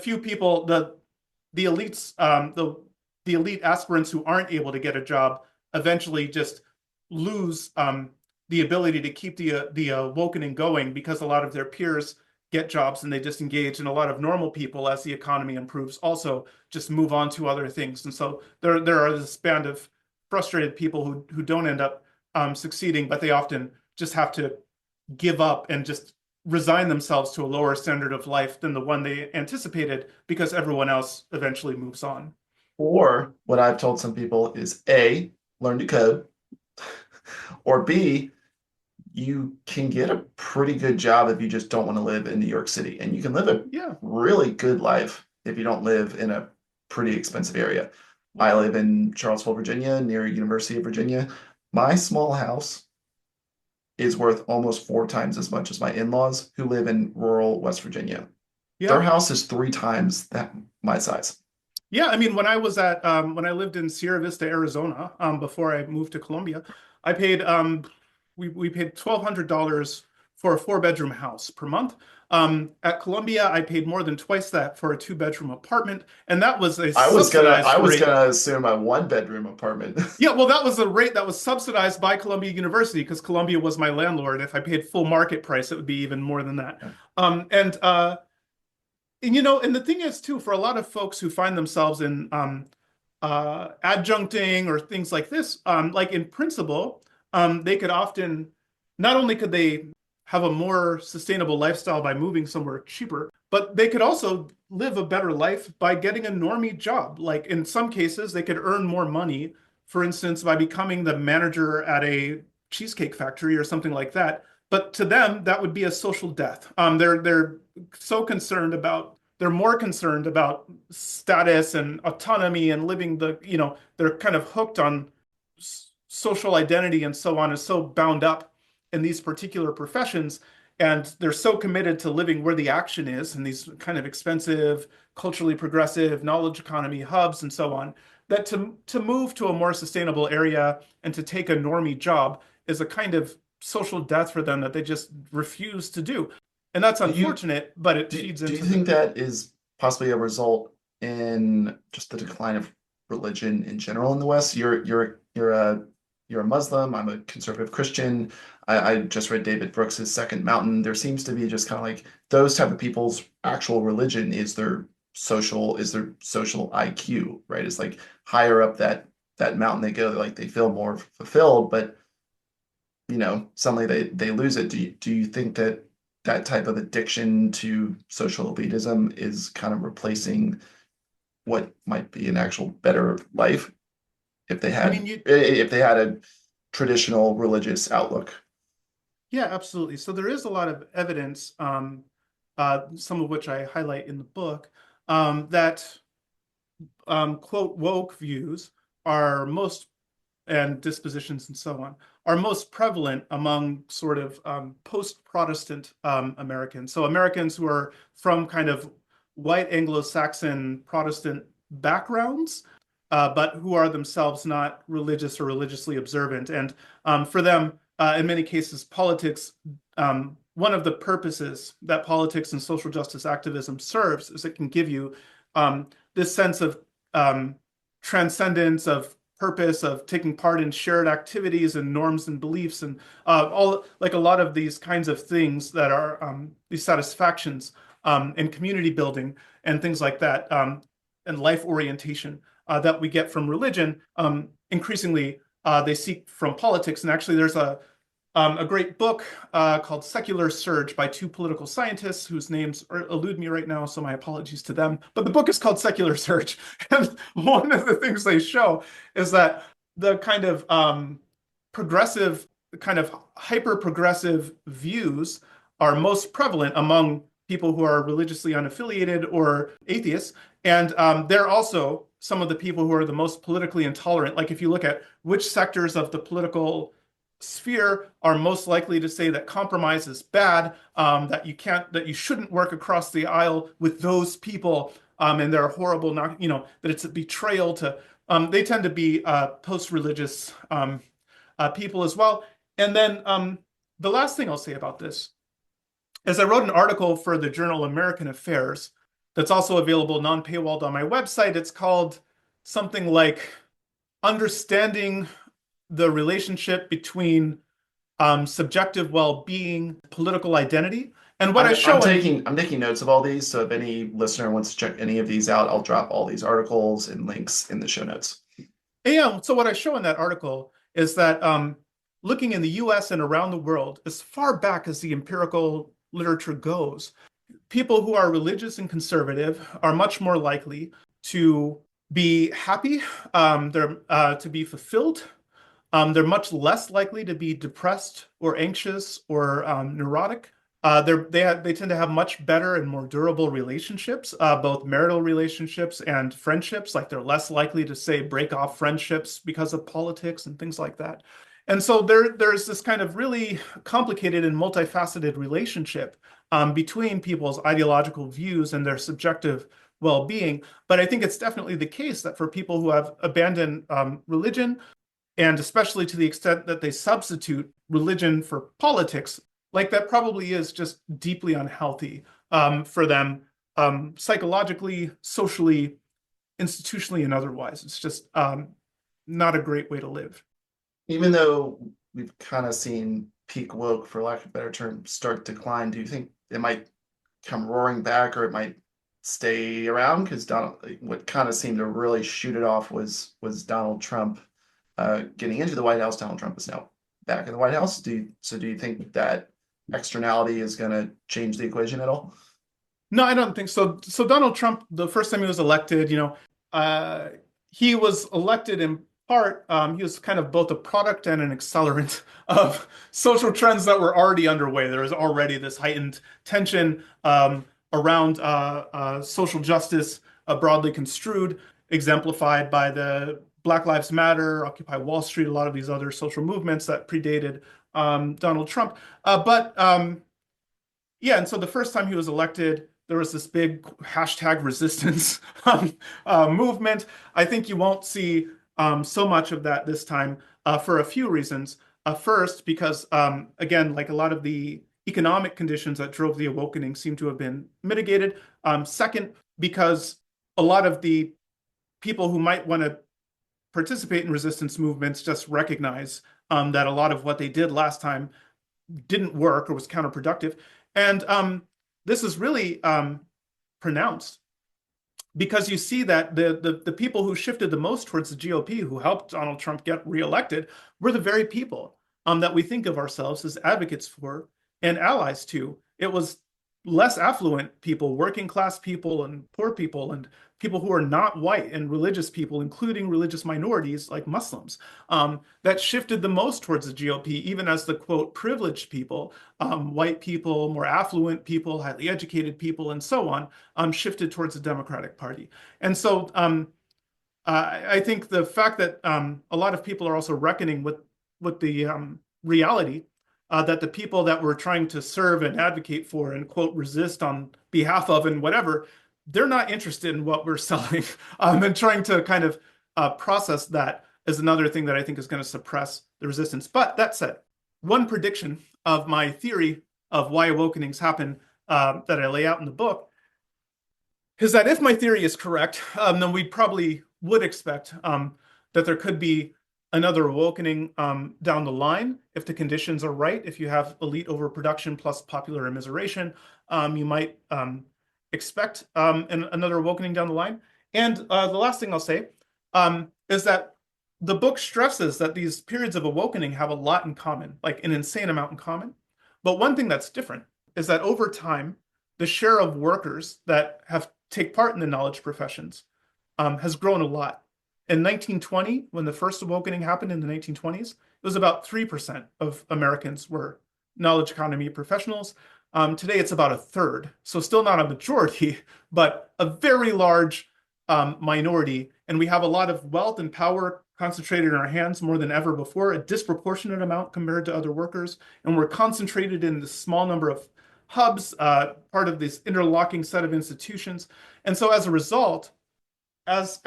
[SPEAKER 2] few people, the elites, the elite aspirants who aren't able to get a job eventually just lose the ability to keep the awakening going, because a lot of their peers get jobs and they disengage, and a lot of normal people, as the economy improves, also just move on to other things. And so there are this band of frustrated people who don't end up succeeding, but they often just have to give up and just resign themselves to a lower standard of life than the one they anticipated, because everyone else eventually moves on.
[SPEAKER 1] Or what I've told some people is A, learn to code, or B, you can get a pretty good job if you just don't want to live in New York City. And you can live a really good life if you don't live in a pretty expensive area. I live in Charlottesville, Virginia, near University of Virginia. My small house is worth almost 4 times as much as my in-laws who live in rural West Virginia. Their house is 3 times my size.
[SPEAKER 2] Yeah, I mean, when I was when I lived in Sierra Vista, Arizona, before I moved to Columbia, I paid we paid $1,200 for a 4-bedroom house per month. At Columbia, I paid more than twice that for a 2-bedroom apartment, and that was a subsidized
[SPEAKER 1] I was
[SPEAKER 2] rate.
[SPEAKER 1] gonna assume a 1-bedroom apartment.
[SPEAKER 2] Yeah, well, that was the rate that was subsidized by Columbia University, because Columbia was my landlord. If I paid full market price, it would be even more than that. And the thing is too, for a lot of folks who find themselves in adjuncting or things like this, like in principle, they could often, not only could they have a more sustainable lifestyle by moving somewhere cheaper, but they could also live a better life by getting a normie job. Like in some cases, they could earn more money, for instance, by becoming the manager at a cheesecake factory or something like that. But to them, that would be a social death. They're so concerned about, they're more concerned about status and autonomy and living they're kind of hooked on social identity and so on, is so bound up in these particular professions. And they're so committed to living where the action is, in these kind of expensive, culturally progressive knowledge economy hubs and so on, that to move to a more sustainable area and to take a normie job is a kind of social death for them that they just refuse to do. And that's unfortunate, but it feeds into.
[SPEAKER 1] Do you think that is possibly a result in just the decline of religion in general in the West? You're a Muslim. I'm a conservative Christian. I just read David Brooks's Second Mountain. There seems to be just kind of like those type of people's actual religion is their social IQ, right? It's like higher up that mountain they go, like they feel more fulfilled, but suddenly they lose it. Do you think that type of addiction to social elitism is kind of replacing what might be an actual better life if they had a traditional religious outlook?
[SPEAKER 2] Yeah, absolutely. So there is a lot of evidence, some of which I highlight in the book, that quote woke views are most, and dispositions and so on, are most prevalent among sort of post-Protestant Americans. So Americans who are from kind of white Anglo-Saxon Protestant backgrounds, but who are themselves not religious or religiously observant. And for them, in many cases, politics one of the purposes that politics and social justice activism serves is it can give you this sense of transcendence, of purpose, of taking part in shared activities and norms and beliefs, and all like a lot of these kinds of things that are these satisfactions and community building and things like that, and life orientation that we get from religion. Increasingly, they seek from politics. And actually, there's a great book called Secular Surge by two political scientists whose names elude me right now, so my apologies to them. But the book is called Secular Surge. And one of the things they show is that the kind of progressive, kind of hyper-progressive views are most prevalent among people who are religiously unaffiliated or atheists. And they're also some of the people who are the most politically intolerant. Like if you look at which sectors of the political sphere are most likely to say that compromise is bad, that you shouldn't work across the aisle with those people, and they're horrible, not, that it's a betrayal to, they tend to be post-religious people as well. And then the last thing I'll say about this is I wrote an article for the journal American Affairs that's also available non-paywalled on my website. It's called something like Understanding the Relationship Between Subjective Well-Being, Political Identity. And what
[SPEAKER 1] I'm taking notes of all these, so if any listener wants to check any of these out, I'll drop all these articles and links in the show notes.
[SPEAKER 2] Yeah, so what I show in that article is that looking in the US and around the world, as far back as the empirical literature goes, people who are religious and conservative are much more likely to be happy, to be fulfilled. They're much less likely to be depressed or anxious or neurotic. They tend to have much better and more durable relationships, both marital relationships and friendships. Like they're less likely to, say, break off friendships because of politics and things like that. And so there's this kind of really complicated and multifaceted relationship between people's ideological views and their subjective well-being. But I think it's definitely the case that for people who have abandoned religion, and especially to the extent that they substitute religion for politics, like that probably is just deeply unhealthy for them psychologically, socially, institutionally, and otherwise. It's just not a great way to live.
[SPEAKER 1] Even though we've kind of seen peak woke, for lack of a better term, start decline, do you think it might come roaring back, or it might stay around? Because what kind of seemed to really shoot it off was Donald Trump getting into the White House. Donald Trump is now back in the White House. Do you think that externality is going to change the equation at all?
[SPEAKER 2] No, I don't think so. So Donald Trump, the first time he was elected, he was elected in part, he was kind of both a product and an accelerant of social trends that were already underway. There was already this heightened tension around social justice, broadly construed, exemplified by the Black Lives Matter, Occupy Wall Street, a lot of these other social movements that predated Donald Trump. Yeah, and so the first time he was elected, there was this big hashtag resistance movement. I think you won't see so much of that this time for a few reasons. First, because again, like a lot of the economic conditions that drove the awakening seem to have been mitigated. Second, because a lot of the people who might want to participate in resistance movements just recognize that a lot of what they did last time didn't work or was counterproductive. And this is really pronounced because you see that the people who shifted the most towards the GOP, who helped Donald Trump get reelected, were the very people that we think of ourselves as advocates for and allies to. It was less affluent people, working class people and poor people and people who are not white, and religious people, including religious minorities like Muslims, that shifted the most towards the GOP, even as the, quote, privileged people, white people, more affluent people, highly educated people, and so on, shifted towards the Democratic Party. And so I think the fact that a lot of people are also reckoning with the reality that the people that we're trying to serve and advocate for and, quote, resist on behalf of and whatever, they're not interested in what we're selling. And trying to kind of process that is another thing that I think is going to suppress the resistance. But that said, one prediction of my theory of why awakenings happen that I lay out in the book is that if my theory is correct, then we probably would expect that there could be another awakening down the line if the conditions are right. If you have elite overproduction plus popular immiseration, you might expect another awakening down the line. And the last thing I'll say is that the book stresses that these periods of awakening have a lot in common, like an insane amount in common. But one thing that's different is that over time, the share of workers that have take part in the knowledge professions has grown a lot. In 1920, when the first awakening happened in the 1920s, it was about 3% of Americans were knowledge economy professionals. Today, it's about a third. So still not a majority, but a very large minority. And we have a lot of wealth and power concentrated in our hands more than ever before, a disproportionate amount compared to other workers. And we're concentrated in this small number of hubs, part of this interlocking set of institutions. And so as a result, as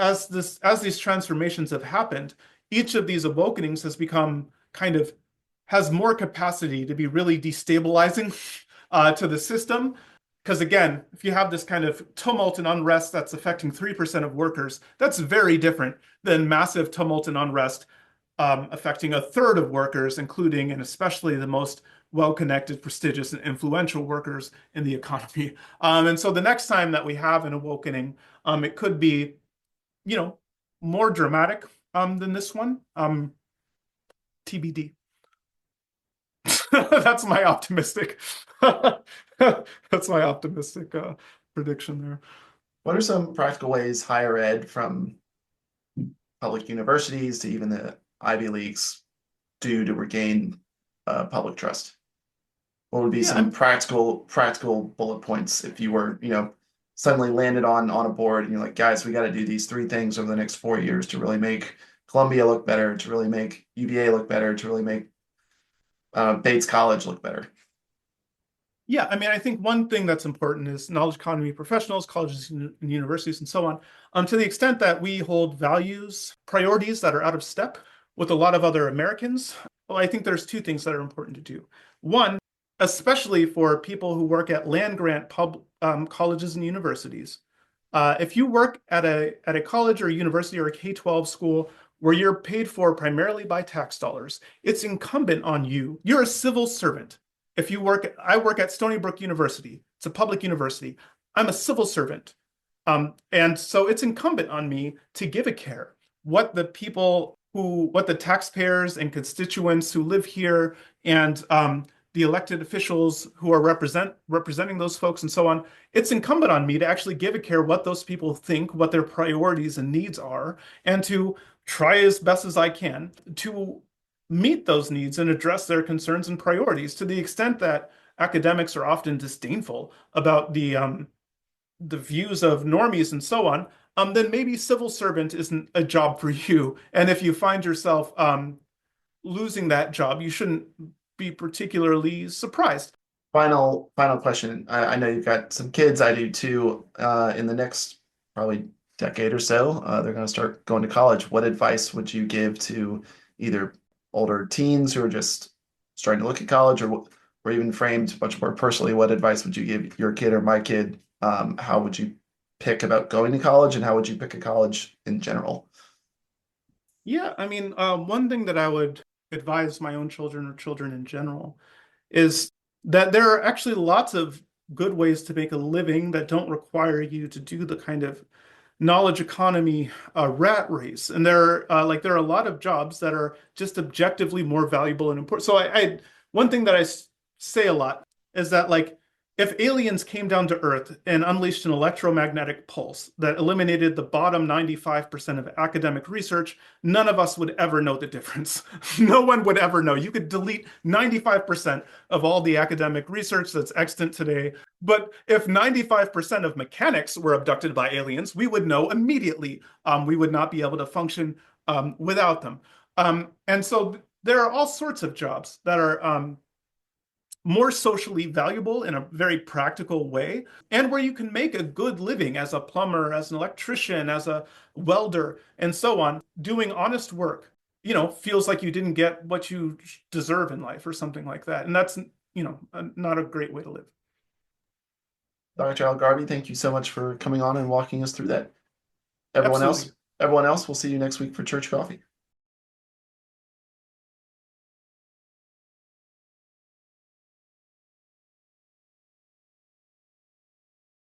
[SPEAKER 2] these transformations have happened, each of these awakenings has become has more capacity to be really destabilizing to the system. Because again, if you have this kind of tumult and unrest that's affecting 3% of workers, that's very different than massive tumult and unrest affecting a third of workers, including and especially the most well-connected, prestigious, and influential workers in the economy. And so the next time that we have an awakening, it could be, more dramatic than this one. TBD. That's my optimistic. That's my optimistic prediction there.
[SPEAKER 1] What are some practical ways higher ed, from public universities to even the Ivy Leagues, do to regain public trust? What would be some practical bullet points if you were, suddenly landed on a board and you're like, guys, we got to do these 3 things over the next 4 years to really make Columbia look better, to really make UVA look better, to really make Bates College look better?
[SPEAKER 2] Yeah, I mean, I think one thing that's important is knowledge economy professionals, colleges and universities and so on, to the extent that we hold values, priorities that are out of step with a lot of other Americans. Well, I think there's 2 things that are important to do. One, especially for people who work at land-grant colleges and universities, if you work at a college or a university or a K-12 school where you're paid for primarily by tax dollars, it's incumbent on you. You're a civil servant. I work at Stony Brook University. It's a public university. I'm a civil servant. And so it's incumbent on me to give a care what the taxpayers and constituents who live here and the elected officials who are representing those folks and so on, it's incumbent on me to actually give a care what those people think, what their priorities and needs are, and to try as best as I can to meet those needs and address their concerns and priorities. To the extent that academics are often disdainful about the views of normies and so on, then maybe civil servant isn't a job for you. And if you find yourself losing that job, you shouldn't be particularly surprised.
[SPEAKER 1] Final question. I know you've got some kids. I do too. In the next probably decade or so, they're going to start going to college. What advice would you give to either older teens who are just starting to look at college, or even framed much more personally, what advice would you give your kid or my kid? How would you pick about going to college, and how would you pick a college in general?
[SPEAKER 2] Yeah, I mean, one thing that I would advise my own children or children in general is that there are actually lots of good ways to make a living that don't require you to do the kind of knowledge economy rat race. And there are a lot of jobs that are just objectively more valuable and important. So one thing that I say a lot is that if aliens came down to Earth and unleashed an electromagnetic pulse that eliminated the bottom 95% of academic research, none of us would ever know the difference. No one would ever know. You could delete 95% of all the academic research that's extant today. But if 95% of mechanics were abducted by aliens, we would know immediately. We would not be able to function without them. And so there are all sorts of jobs that are more socially valuable in a very practical way, and where you can make a good living as a plumber, as an electrician, as a welder, and so on, doing honest work, feels like you didn't get what you deserve in life or something like that. And not a great way to live.
[SPEAKER 1] Dr. Al-Gharbi, thank you so much for coming on and walking us through that. Everyone
[SPEAKER 2] Absolutely.
[SPEAKER 1] else, everyone else, we'll see you next week for Church Coffee.